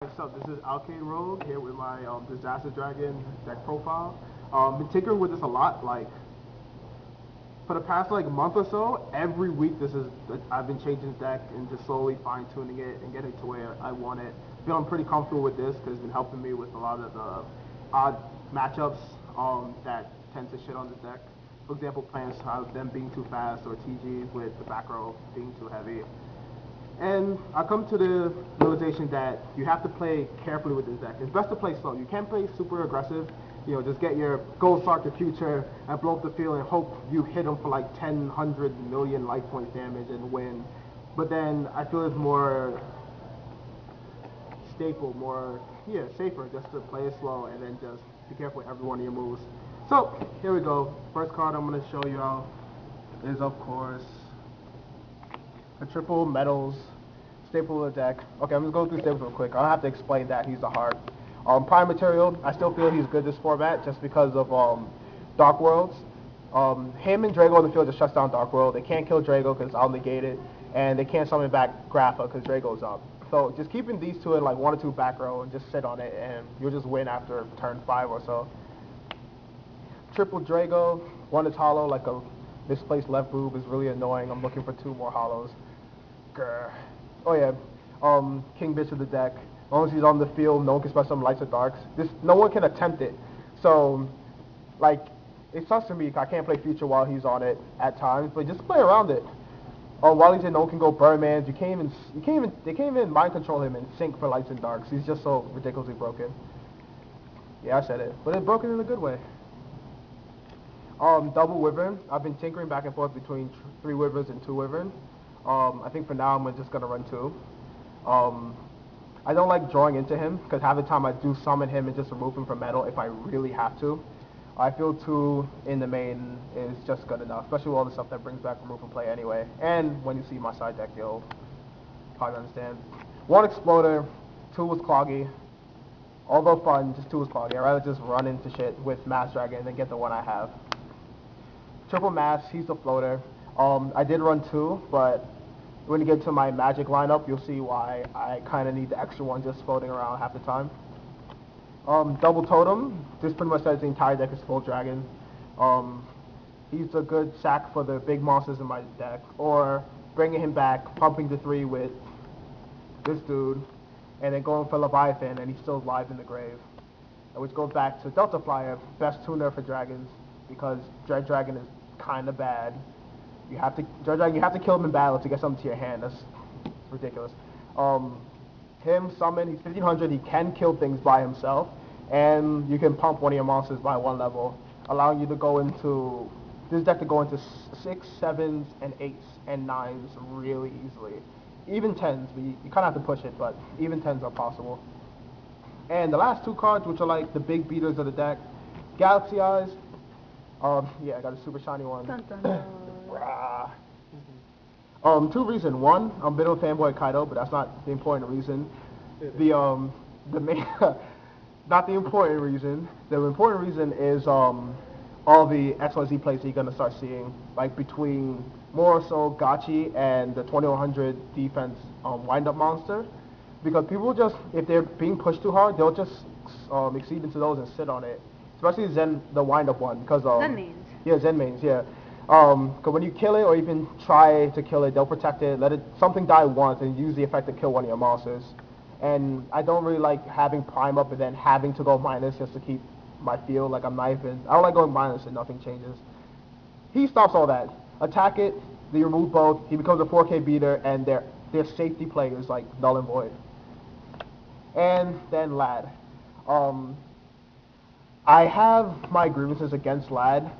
So this is Alkade Rogue here with my Disaster Dragon deck profile. Been tinkering with this a lot. Like for the past like month or so, every week I've been changing the deck and just slowly fine tuning it and getting to where I want it. Feeling pretty comfortable with this because it's been helping me with a lot of the odd matchups that tend to shit on this deck. For example, plans them being too fast or TGs with the back row being too heavy. And I come to the realization that you have to play carefully with this deck. It's best to play slow. You can't play super aggressive. You know, just get your Gold Sark to future and blow up the field and hope you hit them for like 10, 100 million life points damage and win. But then I feel it's more safer just to play it slow and then just be careful with every one of your moves. So, here we go. First card I'm going to show you all is, of course, a triple metals staple of the deck. Okay, I'm just going through staples real quick. I don't have to explain that. He's the heart. Prime material, I still feel he's good this format just because of Dark Worlds. Him and Drago on the field just shuts down Dark World. They can't kill Drago because I'll negate it, and they can't summon back Grapha because Drago's up. So just keeping these two in like 1 or 2 back row and just sit on it, and you'll just win after turn 5 or so. Triple Drago, one is hollow, like a misplaced left boob is really annoying. I'm looking for 2 more hollows. Grr. Oh yeah, King Bitch of the deck. As long as he's on the field, no one can special lights or darks. No one can attempt it. So, like, it sucks for me 'cause I can't play future while he's on it at times, but just play around it. While he's in, no one can go Birdman. They can't even mind control him and sync for lights and darks. He's just so ridiculously broken. Yeah, I said it, but it's broken in a good way. Double Wyvern. I've been tinkering back and forth between 3 Wyverns and 2 Wyvern. I think for now I'm just gonna run 2. I don't like drawing into him because half the time I do summon him and just remove him from metal if I really have to. I feel 2 in the main is just good enough, especially with all the stuff that brings back remove from play anyway. And when you see my side deck, you'll probably understand. 1 Exploder, 2 was Cloggy. Although fun, just 2 was Cloggy. I'd rather just run into shit with Mass Dragon than get the one I have. Triple Mass, he's the floater. I did run 2, but when you get to my Magic lineup, you'll see why I kind of need the extra one just floating around half the time. Double Totem, this pretty much says the entire deck is full dragon. He's a good sack for the big monsters in my deck, or bringing him back, pumping the 3 with this dude, and then going for Leviathan, and he's still alive in the grave. Which goes back to Delta Flyer, best tuner for dragons, because Dread Dragon is kind of bad. You have to kill him in battle to get something to your hand. That's ridiculous. Him summon, he's 1500. He can kill things by himself, and you can pump one of your monsters by 1 level, allowing you to go into this deck to go into 6, 7s, and 8s and 9s really easily. Even 10s, but you kind of have to push it, but even 10s are possible. And the last 2 cards, which are like the big beaters of the deck, Galaxy Eyes. Yeah, I got a super shiny one. Dun, dun, dun. 2 reasons. 1, I'm a bit of a fanboy of Kaido, but that's not the important reason. The main, not the important reason. The important reason is all the XYZ plays that you're gonna start seeing, like between more so Gachi and the 2100 defense wind-up monster, because people just, if they're being pushed too hard, they'll just exceed into those and sit on it. Especially Zen, the wind-up one, because Zen mains. Yeah, Zen mains, yeah. Because when you kill it or even try to kill it, they'll protect it, let it something die once, and use the effect to kill one of your monsters. And I don't really like having Prime up and then having to go minus just to keep my field like I'm knifing. I don't like going minus and nothing changes. He stops all that. Attack it, they remove both, he becomes a 4K beater, and their safety play is like null and void. And then Lad. I have my grievances against Lad.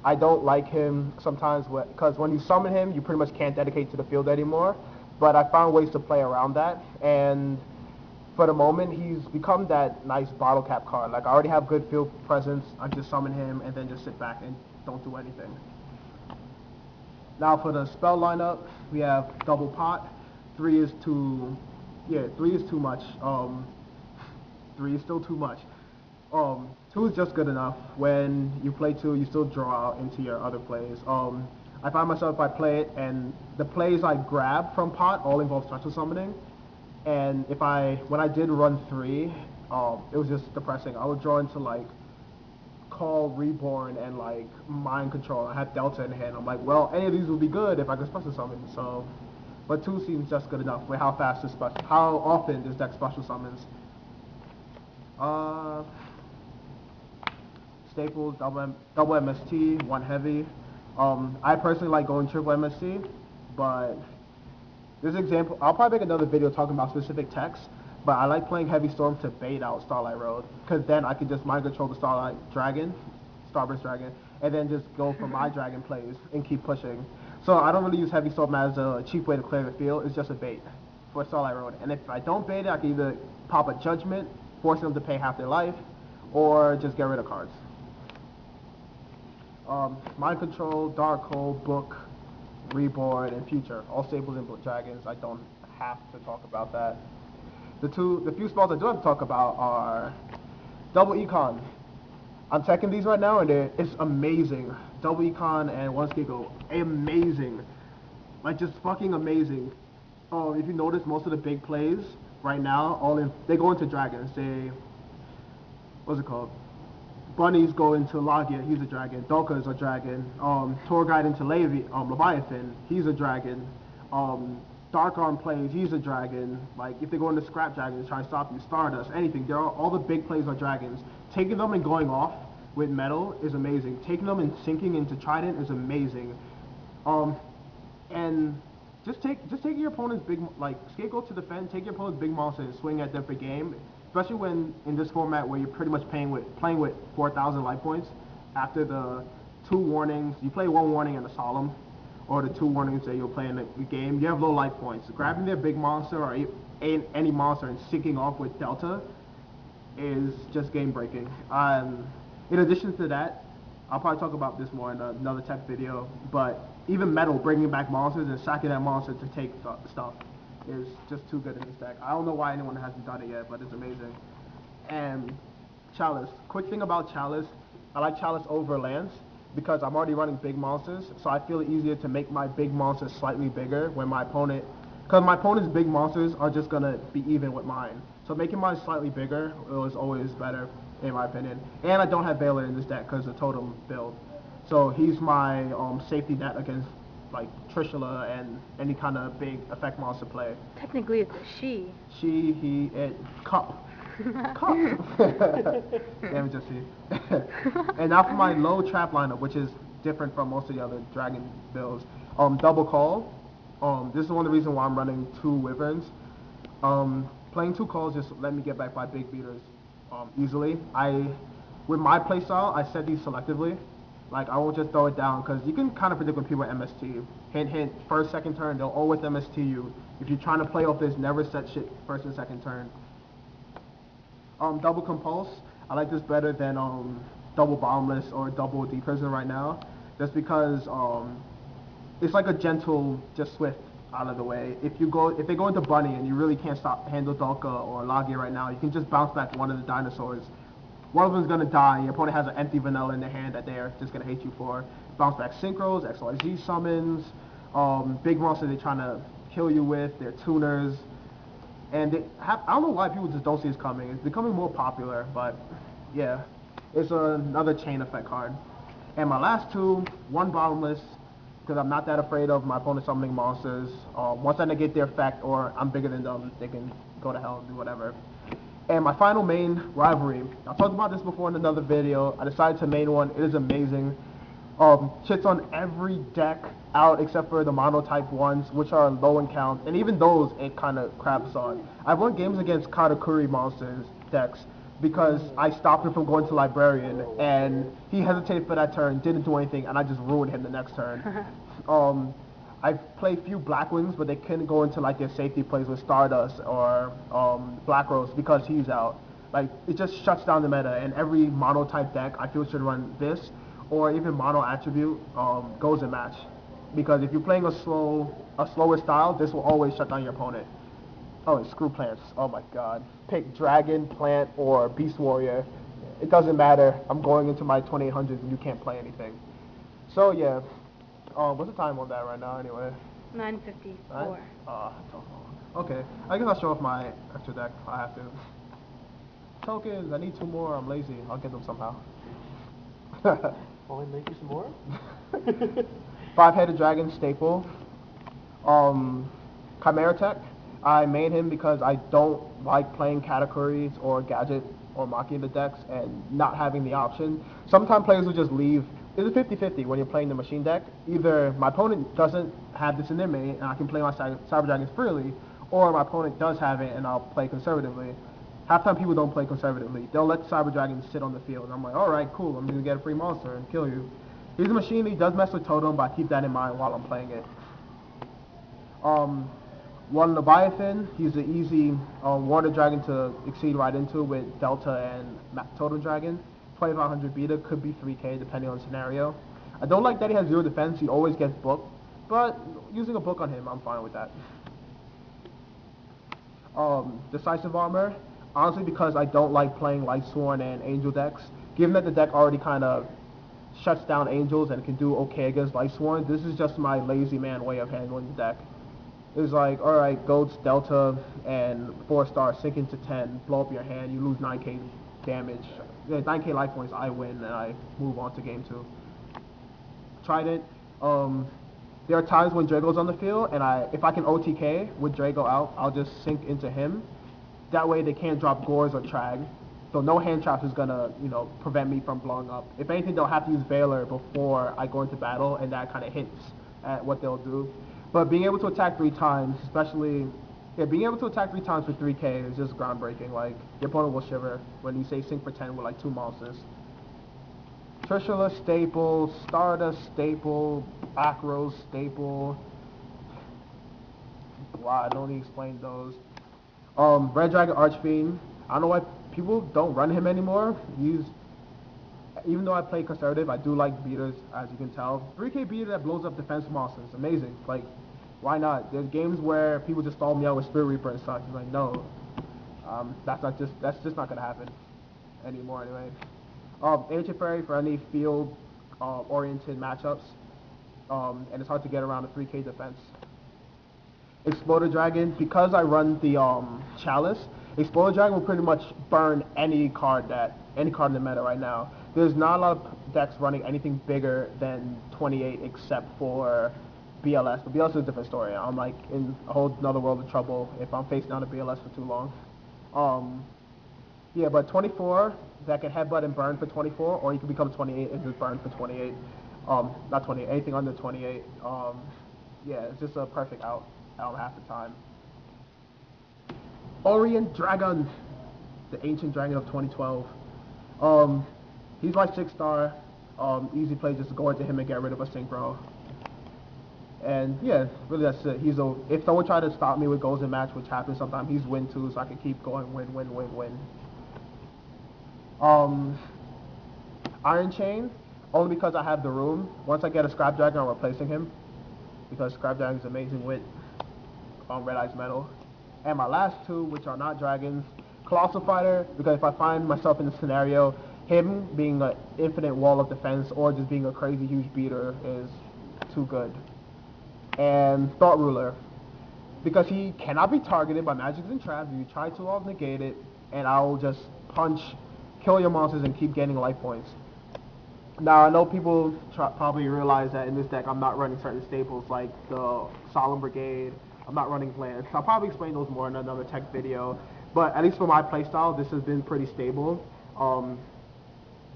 I don't like him sometimes because when you summon him, you pretty much can't dedicate to the field anymore. But I found ways to play around that, and for the moment, he's become that nice bottle cap card. Like, I already have good field presence. I just summon him and then just sit back and don't do anything. Now for the spell lineup, we have double pot. 3 is too much. 3 is still too much. 2 is just good enough. When you play 2, you still draw out into your other plays. I find myself if I play it and the plays I grab from pot all involve special summoning, And when I did run 3, it was just depressing. I would draw into like Call, Reborn, and like Mind Control. I had Delta in hand. I'm like, well, any of these would be good if I could special summon. So, but 2 seems just good enough. Wait, how often this deck special summons? Uh, Staples, double MST, 1 heavy. I personally like going triple MST, but this example, I'll probably make another video talking about specific techs, but I like playing Heavy Storm to bait out Starlight Road, because then I can just mind control the Starburst Dragon, and then just go for my Dragon plays and keep pushing. So I don't really use Heavy Storm as a cheap way to clear the field. It's just a bait for Starlight Road. And if I don't bait it, I can either pop a Judgment, forcing them to pay half their life, or just get rid of cards. Mind Control, Dark Hole, Book, Reborn, and Future. All staples in Dragons. I don't have to talk about that. The few spells I do have to talk about are Double Econ. I'm checking these right now, and it's amazing. Double Econ and One Skiggle, amazing. Like, just fucking amazing. If you notice, most of the big plays right now, they go into Dragons. What's it called? Bunnies go into Logia, he's a dragon. Dolka is a dragon. Tour Guide into Leviathan, he's a dragon. Dark Arm plays, he's a dragon. Like, if they go into Scrap Dragons, try to stop you, Stardust, anything. All the big plays are dragons. Taking them and going off with Metal is amazing. Taking them and sinking into Trident is amazing. And just take your opponent's big, like, scapegoat to defend, take your opponent's big monster and swing at them per game. Especially when in this format where you're pretty much playing with 4,000 life points. After the 2 warnings, you play 1 warning and a solemn, or the 2 warnings that you'll play in the game, you have low life points. Grabbing their big monster or any monster and sinking off with Delta is just game breaking. In addition to that, I'll probably talk about this more in another tech video, but even Metal, bringing back monsters and sacking that monster to take stuff is just too good in this deck. I don't know why anyone hasn't done it yet, but it's amazing. And Chalice. Quick thing about Chalice, I like Chalice over lands because I'm already running big monsters, so I feel it easier to make my big monsters slightly bigger when because my opponent's big monsters are just gonna be even with mine. So making mine slightly bigger is always better, in my opinion. And I don't have Baylor in this deck because of Totem build. So he's my safety net against like Trishula and any kind of big effect monster play. Technically it's a she. She, he, it, cup. Cup. Damn it, just see. And now for my low trap lineup, which is different from most of the other dragon builds. Double call. This is one of the reasons why I'm running 2 wyverns. Playing 2 calls just let me get back my big beaters easily. With my playstyle, I set these selectively. Like, I won't just throw it down, because you can kind of predict when people are MST. Hint, hint, first, second turn, they'll always MST you. If you're trying to play off this, never set shit first and second turn. Double Compulse, I like this better than double Boundless or double Deep Prison right now. Just because it's like a gentle, just Swift out of the way. If they go into Bunny and you really can't handle Dolka or Logia right now, you can just bounce back one of the dinosaurs. One of them's gonna die, your opponent has an empty vanilla in their hand that they're just gonna hate you for. Bounce back Synchros, XYZ summons, big monsters they're trying to kill you with, they're tuners. And I don't know why people just don't see this coming. It's becoming more popular, but yeah. It's another chain effect card. And my last 2, 1 Bottomless, because I'm not that afraid of my opponent summoning monsters. Once I negate their effect or I'm bigger than them, they can go to hell and do whatever. And my final main, Rivalry. I talked about this before in another video. I decided to main one. It is amazing. Chits on every deck out except for the mono-type ones, which are low in count. And even those, it kind of craps on. I've won games against Katakuri monsters decks because I stopped him from going to Librarian, and he hesitated for that turn, didn't do anything, and I just ruined him the next turn. I've played few Black Wings, but they couldn't go into like their safety plays with Stardust or Black Rose because he's out. Like, it just shuts down the meta, and every mono type deck I feel should run this, or even mono attribute goes in match. Because if you're playing a slower style, this will always shut down your opponent. Oh, and screw plants. Oh my god. Pick Dragon, Plant, or Beast Warrior. It doesn't matter. I'm going into my 2800s and you can't play anything. So yeah. What's the time on that right now anyway? 9:54. Right? Don't know. Okay, I guess I'll show off my extra deck. I have to. Tokens, I need 2 more. I'm lazy. I'll get them somehow. Want me to make you some more? 5-headed dragon staple. Um, Chimera Tech. I made him because I don't like playing categories or gadget or Maki in the decks and not having the option. Sometimes players will just leave. It's a 50-50 when you're playing the machine deck. Either my opponent doesn't have this in their main and I can play my Cyber Dragons freely, or my opponent does have it and I'll play conservatively. Half time people don't play conservatively. They'll let Cyber Dragons sit on the field. And I'm like, alright, cool, I'm gonna get a free monster and kill you. He's a machine, he does mess with Totem, but I keep that in mind while I'm playing it. One Leviathan, he's an easy water dragon to exceed right into with Delta and Totem Dragon. 2500 beta, could be 3k depending on the scenario. I don't like that he has 0 defense, he always gets booked, but using a book on him, I'm fine with that. Decisive Armor, honestly because I don't like playing Lightsworn and Angel decks. Given that the deck already kind of shuts down Angels and can do okay against Lightsworn, this is just my lazy man way of handling the deck. It's like, alright, Goats, Delta, and 4-star sink into 10, blow up your hand, you lose 9k damage. 9k life points, I win, and I move on to game 2. Trident, there are times when Drago's on the field, and if I can OTK with Drago out, I'll just sink into him. That way they can't drop Gores or Trag. So no hand traps is gonna, prevent me from blowing up. If anything, they'll have to use Veiler before I go into battle, and that kind of hints at what they'll do. But being able to attack 3 times, especially, being able to attack 3 times for 3k is just groundbreaking. Like, your opponent will shiver when you say sink for 10 with like 2 monsters. Trishula staple, Stardust staple, Back Row staple. Wow, I don't need to explain those. Red Dragon Archfiend. I don't know why people don't run him anymore. Even though I play conservative, I do like beaters, as you can tell. 3k beater that blows up defense monsters, amazing. Like, why not? There's games where people just stall me out with Spirit Reaper and such. It's like, no, that's just not gonna happen anymore anyway. Ancient Fairy for any field oriented matchups, and it's hard to get around a 3k defense. Exploder Dragon, because I run the Chalice, Exploder Dragon will pretty much burn any card in the meta right now. There's not a lot of decks running anything bigger than 28 except for BLS, but BLS is a different story. I'm like in a whole another world of trouble if I'm facing down a BLS for too long. Yeah, but 24, that can headbutt and burn for 24, or you can become 28 and just burn for 28. Not 28, anything under 28. Yeah, it's just a perfect out half the time. Orient Dragon, the ancient dragon of 2012. He's like 6-star. Easy play, just go into him and get rid of a synchro. And yeah, really that's it. If someone tried to stop me with goals in match, which happens sometimes, he's win too, so I can keep going win. Iron Chain, only because I have the room. Once I get a Scrap Dragon, I'm replacing him, because Scrap Dragon is amazing with Red Ice Metal. And my last 2, which are not dragons, Colossal Fighter, because if I find myself in a scenario, him being an infinite wall of defense or just being a crazy huge beater is too good. And Thought Ruler, because he cannot be targeted by magics and traps. If you try to, I'll negate it, and I'll just punch, kill your monsters, and keep gaining life points. Now, I know people probably realize that in this deck I'm not running certain staples like the Solemn Brigade. I'm not running Lance. I'll probably explain those more in another tech video. But at least for my playstyle, this has been pretty stable.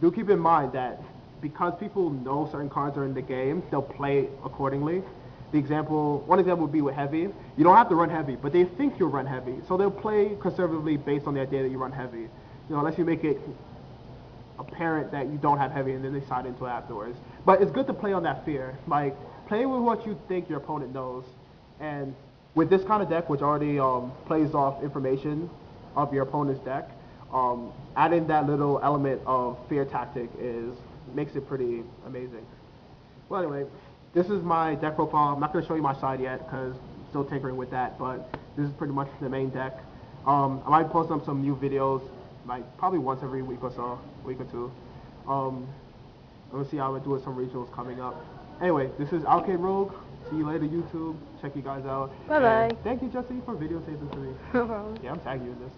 Do keep in mind that because people know certain cards are in the game, they'll play accordingly. One example would be with Heavy. You don't have to run Heavy, but they think you'll run Heavy. So they'll play conservatively based on the idea that you run Heavy. Unless you make it apparent that you don't have Heavy and then they side into it afterwards. But it's good to play on that fear. Like, play with what you think your opponent knows. And with this kind of deck, which already plays off information of your opponent's deck, adding that little element of fear tactic makes it pretty amazing. Well, anyway, this is my deck profile. I'm not going to show you my side yet because I'm still tinkering with that, but this is pretty much the main deck. I might post up some new videos, like probably once every week or two. I'm going to see how I do with some regionals coming up. Anyway, this is Alkade Rogue. See you later, YouTube. Check you guys out. Bye-bye. And thank you, Jesse, for videotaping for me. No problem. Yeah, I'm tagging you in this.